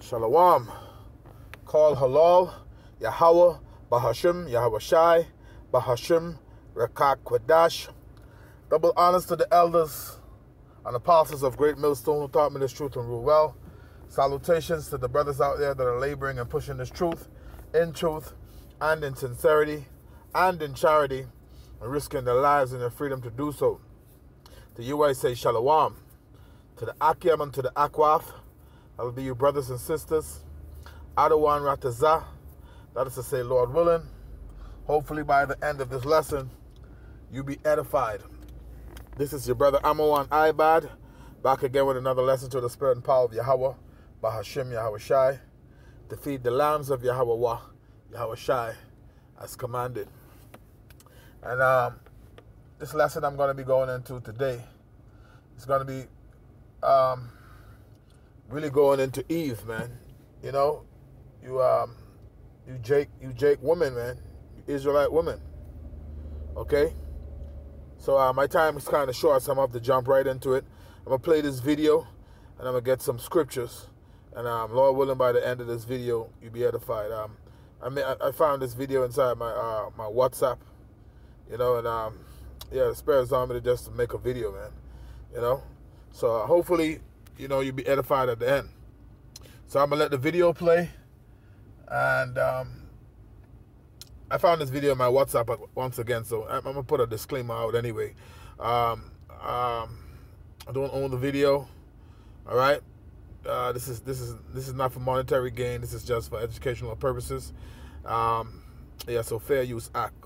Shalom. Call halal, Yahweh, Bahashim, Yahweh Shai, Bahashim, Rekak Kwadash. Double honors to the elders and apostles of Great Millstone who taught me this truth and rule well. Salutations to the brothers out there that are laboring and pushing this truth and in sincerity and in charity and risking their lives and their freedom to do so. To you I say Shalom. To the Akyam and to the Akwaf, that will be you brothers and sisters. Adawan Ratazah, that is to say, Lord willing, hopefully by the end of this lesson, you be edified. This is your brother Amawan Ibad, back again with another lesson to the spirit and power of Yahweh, Bahashim Yahweh Shai, to feed the lambs of Yahweh Yahweh Shai, as commanded. And this lesson I'm going to be going into today is going to be really going into Eve, man. You know, you Jake woman, man, you Israelite woman. Okay, so my time is kind of short, so I'm gonna have to jump right into it. I'm gonna play this video, and I'm gonna get some scriptures, and Lord willing, by the end of this video, you'll be edified. I found this video inside my my WhatsApp, you know, and yeah, the Spirit's on me to just make a video, man. You know, so hopefully, you know, you'll be edified at the end. So I'm gonna let the video play, and I found this video in my WhatsApp once again, so I'm gonna put a disclaimer out anyway. I don't own the video. All right, this is not for monetary gain. This is just for educational purposes. Yeah, so Fair Use Act,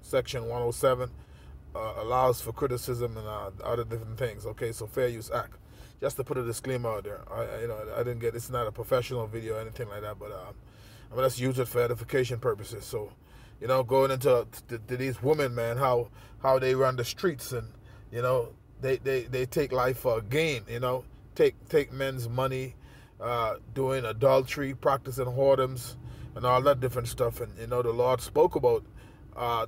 Section 107 allows for criticism and other different things. Okay, so Fair Use Act. Just to put a disclaimer out there, I didn't get, it's not a professional video or anything like that, but I'm gonna just use it for edification purposes. So, you know, going into to these women, man, how they run the streets, and you know, they take life for a gain, you know, take men's money, doing adultery, practicing whoredoms, and all that different stuff. And you know, the Lord spoke about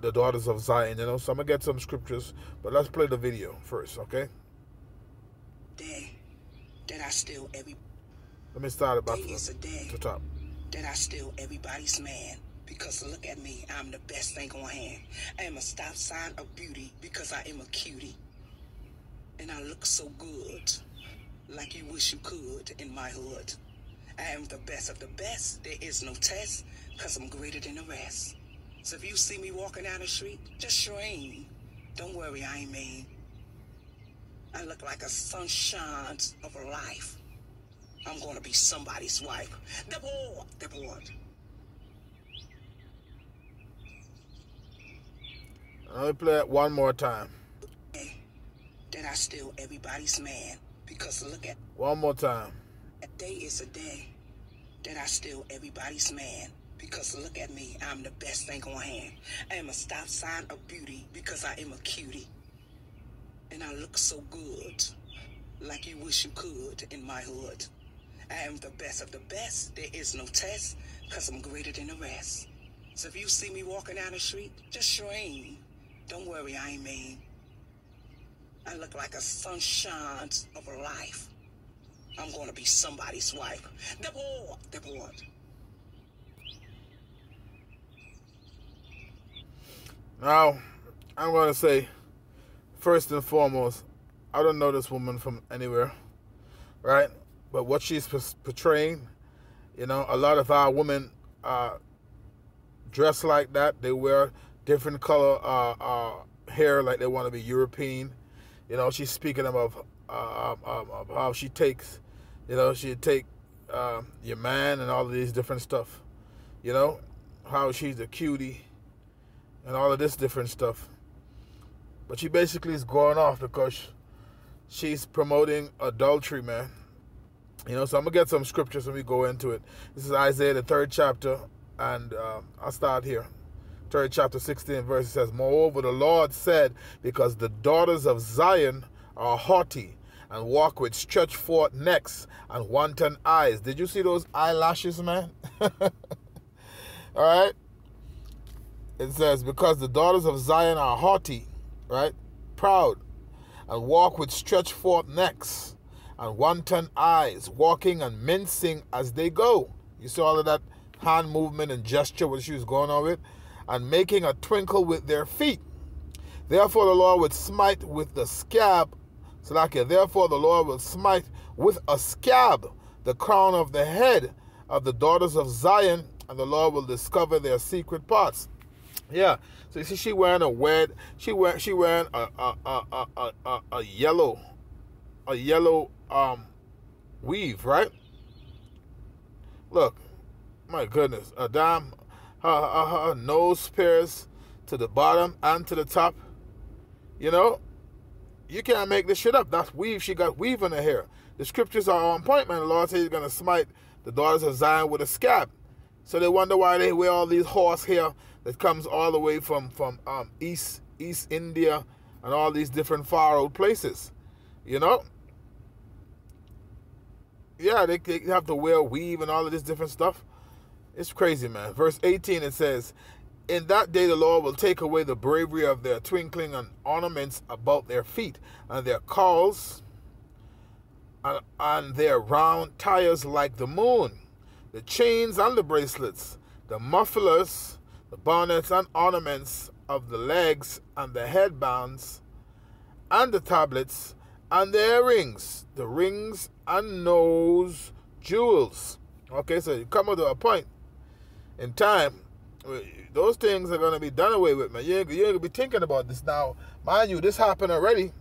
the daughters of Zion, you know. So I'm gonna get some scriptures, but let's play the video first, okay? That I steal every. Let me start about the top. That I steal everybody's man. Because look at me, I'm the best thing on hand. I am a stop sign of beauty because I am a cutie. And I look so good, like you wish you could in my hood. I am the best of the best, there is no test, because I'm greater than the rest. So if you see me walking down the street, just scream. Don't worry, I ain't mean. I look like a sunshine of a life. I'm going to be somebody's wife. The board. Let me play it one more time. That I steal everybody's man. Because look at... One more time. A day is a day that I steal everybody's man. Because look at me, I'm the best thing on hand. I am a stop sign of beauty because I am a cutie. And I look so good, like you wish you could in my hood. I am the best of the best, there is no test, because I'm greater than the rest. So if you see me walking down the street, just scream. Don't worry, I ain't mean. I look like a sunshine of a life. I'm going to be somebody's wife. The board. Now, I'm going to say, first and foremost, I don't know this woman from anywhere, right? But what she's portraying, you know, a lot of our women dress like that. They wear different color hair, like they want to be European. You know, she's speaking of how she takes, you know, she'd take your man and all of these different stuff. You know, how she's a cutie and all of this different stuff. But she basically is going off because she's promoting adultery, man. You know, so I'm going to get some scriptures and we go into it. This is Isaiah, the 3rd chapter, and I'll start here. 3rd chapter, 16 verse, it says, Moreover, the Lord said, because the daughters of Zion are haughty and walk with stretched forth necks and wanton eyes. Did you see those eyelashes, man? All right? It says, because the daughters of Zion are haughty, right, proud, and walk with stretched forth necks and wanton eyes, walking and mincing as they go. You saw all of that hand movement and gesture what she was going on with, and making a twinkle with their feet. Therefore the Lord would smite with the scab, therefore the Lord will smite with a scab the crown of the head of the daughters of Zion, and the Lord will discover their secret parts. Yeah, so you see, she wearing a wearing a yellow weave, right? Look, my goodness, a damn her nose pierced to the bottom and to the top. You know, you can't make this shit up. That's weave. She got weave in her hair. The scriptures are on point, man. The Lord says he's gonna smite the daughters of Zion with a scab. So they wonder why they wear all these horse hair that comes all the way from East India and all these different far old places. You know? Yeah, they have to wear weave and all of this different stuff. It's crazy, man. Verse 18, it says, in that day the Lord will take away the bravery of their twinkling and ornaments about their feet, and their cauls and their round tires like the moon, the chains and the bracelets, the mufflers, the bonnets and ornaments of the legs, and the headbands, and the tablets, and the earrings, the rings and nose jewels. Okay, so you come to a point in time, those things are going to be done away with, man. You ain't going to be thinking about this now. Mind you, this happened already,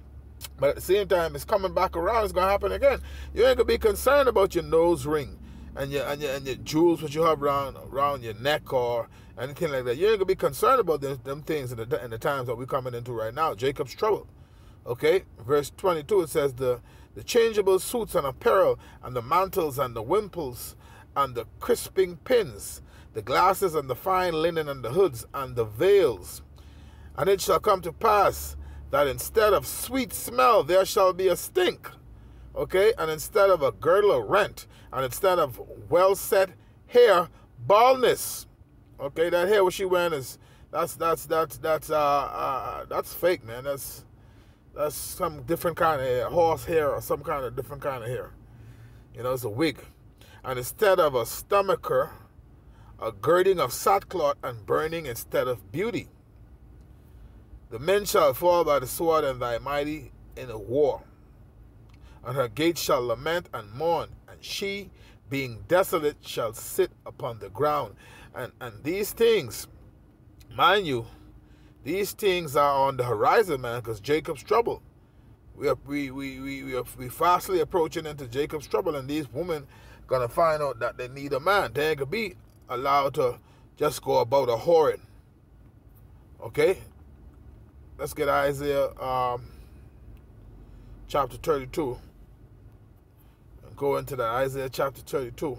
but at the same time, it's coming back around. It's going to happen again. You ain't going to be concerned about your nose ring and your jewels which you have around your neck or anything like that. You ain't going to be concerned about them things in the times that we're coming into right now. Jacob's trouble. Okay, verse 22, it says, the changeable suits and apparel, and the mantles and the wimples, and the crisping pins, the glasses and the fine linen and the hoods and the veils. And it shall come to pass that instead of sweet smell there shall be a stink. Okay, and instead of a girdle, a rent, and instead of well set hair, baldness. Okay, that hair what she wearing is that's fake, man. That's some different kind of hair, horse hair or some kind of different kind of hair. You know, it's a wig. And instead of a stomacher, a girding of sackcloth and burning instead of beauty. The men shall fall by the sword and thy mighty in a war. And her gates shall lament and mourn, and she, being desolate, shall sit upon the ground. And these things, mind you, these things are on the horizon, man, because Jacob's trouble. We are fastly approaching into Jacob's trouble, and these women gonna find out that they need a man. They ain't gonna be allowed to just go about a whoring. Okay? Let's get Isaiah chapter 32. And go into that. Isaiah chapter 32.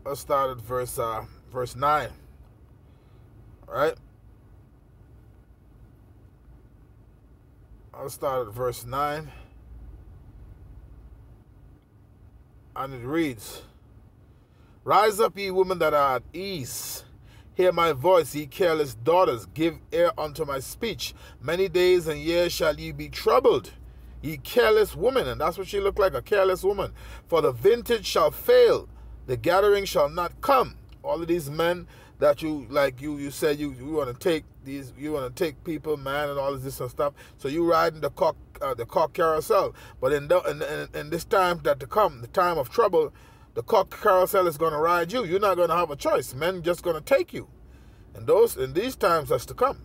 Let's start at verse 9. All right? I'll start at verse 9. And it reads, rise up, ye women that are at ease. Hear my voice, ye careless daughters. Give ear unto my speech. Many days and years shall ye be troubled, ye careless women. And that's what she looked like, a careless woman. For the vintage shall fail, the gathering shall not come. All of these men that you said you want to take these, you want to take people, man, and all of this and stuff. So you riding the cock carousel. But in this time that to come, the time of trouble, the cock carousel is going to ride you. You're not going to have a choice. Men just going to take you. And in these times that's to come.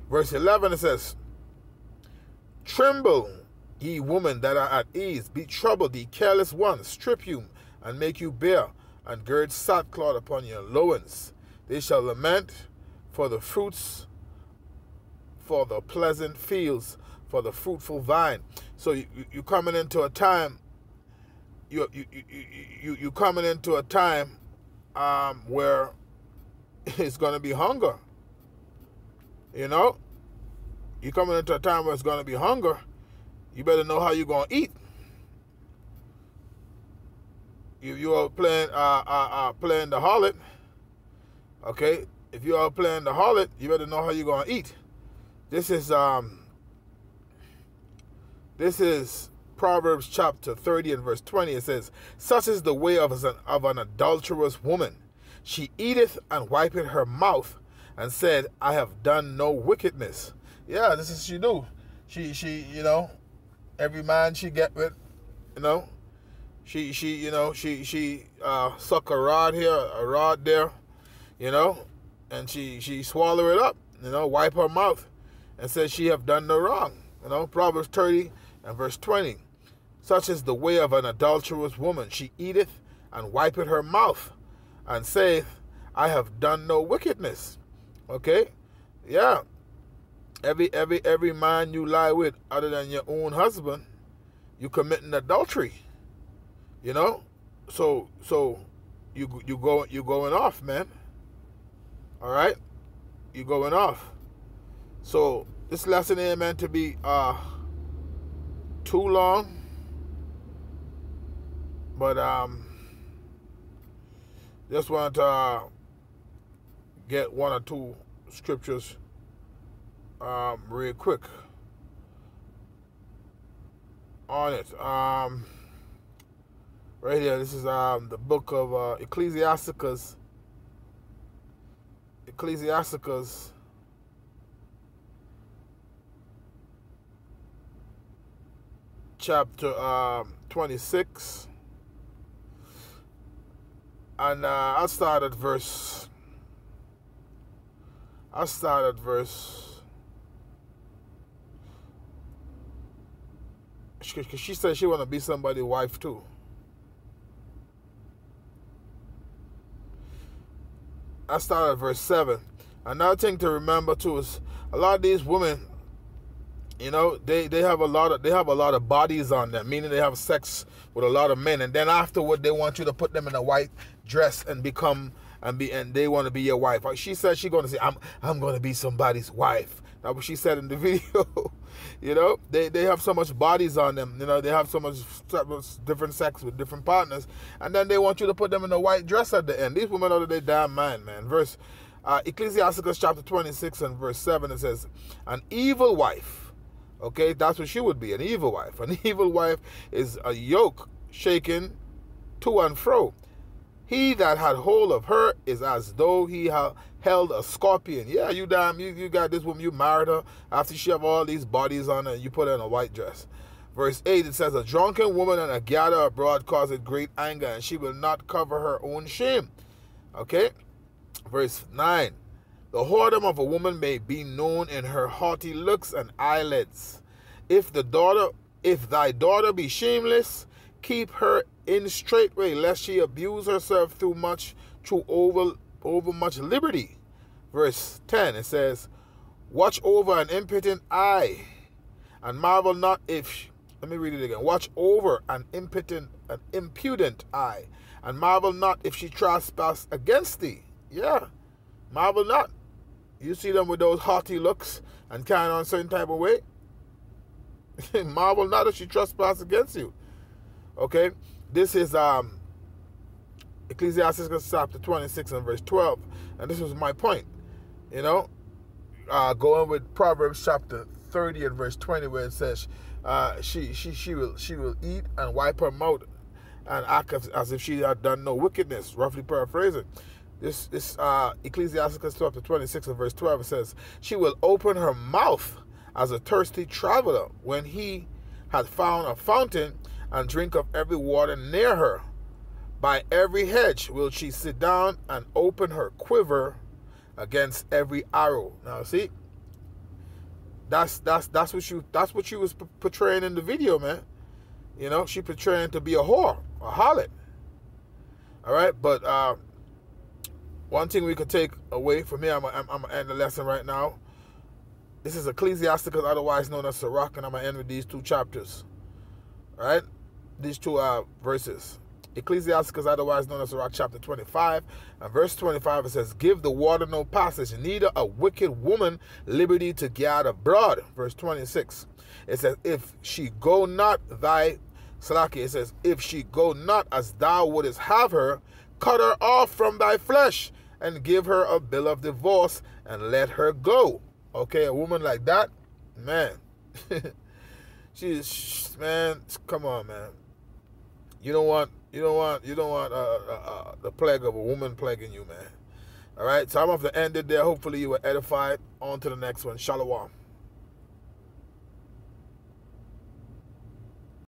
Verse 11, it says, tremble, ye women that are at ease. Be troubled, ye careless ones. Strip you and make you bare, and gird sackcloth upon your loins. They shall lament for the fruits, for the pleasant fields, for the fruitful vine. So you coming into a time. You coming into a time where it's going to be hunger. You know, you coming into a time where it's going to be hunger. You better know how you're going to eat. You are playing the harlot. Okay, if you are playing the harlot, you better know how you're gonna eat. This is Proverbs chapter 30 and verse 20. It says, "Such is the way of an adulterous woman. She eateth and wipeth her mouth, and said, I have done no wickedness." Yeah, this is she do. She every man she get with, she suck a rod here, a rod there, and she swallow it up, wipe her mouth, and says she have done no wrong. Proverbs 30 and verse 20. "Such is the way of an adulterous woman. She eateth and wipeth her mouth, and saith, I have done no wickedness." Okay? Yeah. Every man you lie with other than your own husband, you committing adultery. So you going off, man. All right? You going off. So this lesson ain't meant to be too long, but just want to get one or two scriptures real quick on it. Right here, this is the book of Ecclesiasticus chapter 26, and I'll start at verse. Because she said she want to be somebody's wife too. I start at verse 7. Another thing to remember too is a lot of these women, they have a lot of bodies on them, meaning they have sex with a lot of men, and then afterward they want you to put them in a white dress and they want to be your wife. She said she's going to say, I'm going to be somebody's wife. That's what she said in the video. They have so much bodies on them. They have so much different sex with different partners, and then they want you to put them in a white dress at the end. These women are their damn mind, man. Ecclesiasticus chapter 26 and verse 7, it says, "An evil wife," okay, that's what she would be, an evil wife. An evil wife is a yoke shaken to and fro. He that had hold of her is as though he held a scorpion. Yeah, you got this woman, you married her after she have all these bodies on her, and you put her in a white dress. Verse 8, it says, "A drunken woman and a gatherer abroad causeth great anger, and she will not cover her own shame." Okay? Verse 9, "The whoredom of a woman may be known in her haughty looks and eyelids. If thy daughter be shameless, keep her in straight way, lest she abuse herself too over much liberty." Verse 10, it says, "Watch over an impotent eye, and marvel not if..." Let me read it again. "Watch over an impudent eye, and marvel not if she trespass against thee." Yeah, marvel not. You see them with those haughty looks and carrying on a certain type of way. Marvel not if she trespass against you. Okay, this is Ecclesiastes chapter 26 and verse 12, and this was my point. Going with Proverbs chapter 30 and verse 20, where it says she will eat and wipe her mouth and act as if she had done no wickedness. Roughly paraphrasing. This Ecclesiastes chapter 26 and verse 12, it says, "She will open her mouth as a thirsty traveler when he had found a fountain, and drink of every water near her. By every hedge will she sit down, and open her quiver against every arrow." Now see, that's what she was portraying in the video, man. She portraying to be a whore, a harlot. All right, but one thing we could take away from here, I'm gonna end the lesson right now. This is Ecclesiasticus, otherwise known as Sirach, and I'm gonna end with these two chapters. All right, these two verses. Ecclesiasticus, otherwise known as Sirach, chapter 25, and verse 25, it says, "Give the water no passage, neither a wicked woman liberty to gad abroad." Verse 26, it says, "If she go not it says, if she go not as thou wouldest have her, cut her off from thy flesh, and give her a bill of divorce and let her go. Okay, a woman like that, man, man, come on, man. You don't want the plague of a woman plaguing you, man. All right, so I'm going to end it there. Hopefully you were edified. On to the next one. Shalom.